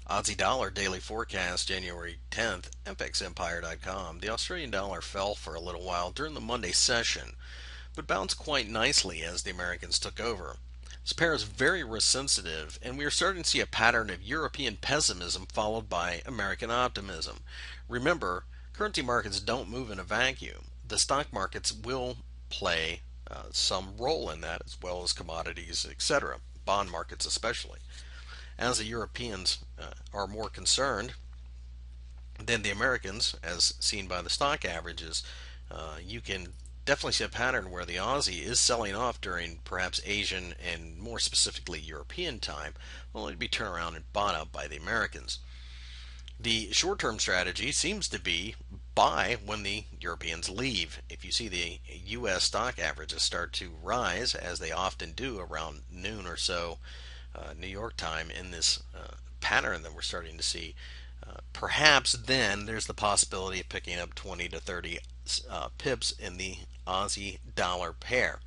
Aussie dollar daily forecast January 10th, fxempire.com. The Australian dollar fell for a little while during the Monday session, but bounced quite nicely as the Americans took over. This pair is very risk sensitive, and we are starting to see a pattern of European pessimism followed by American optimism. Remember, currency markets don't move in a vacuum. The stock markets will play some role in that, as well as commodities, etc., bond markets especially. As the Europeans are more concerned than the Americans, as seen by the stock averages, you can definitely see a pattern where the Aussie is selling off during perhaps Asian and more specifically European time, only to be turned around and bought up by the Americans. The short term strategy seems to be buy when the Europeans leave. If you see the US stock averages start to rise, as they often do around noon or so New York time, in this pattern that we're starting to see, perhaps then there's the possibility of picking up 20 to 30 pips in the Aussie dollar pair.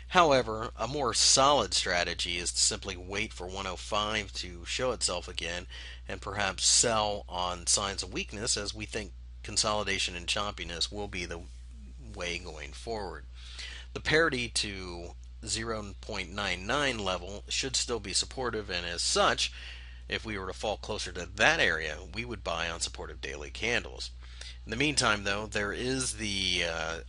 However, a more solid strategy is to simply wait for 105 to show itself again and perhaps sell on signs of weakness, as we think consolidation and choppiness will be the way going forward. The parity to 0.99 level should still be supportive, and as such, if we were to fall closer to that area, we would buy on supportive daily candles. In the meantime, though, there is the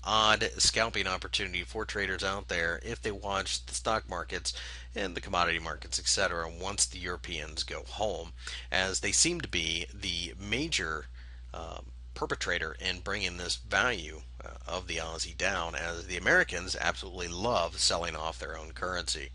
odd scalping opportunity for traders out there if they watch the stock markets and the commodity markets, etc., once the Europeans go home, as they seem to be the major perpetrator in bringing this value of the Aussie down, as the Americans absolutely love selling off their own currency.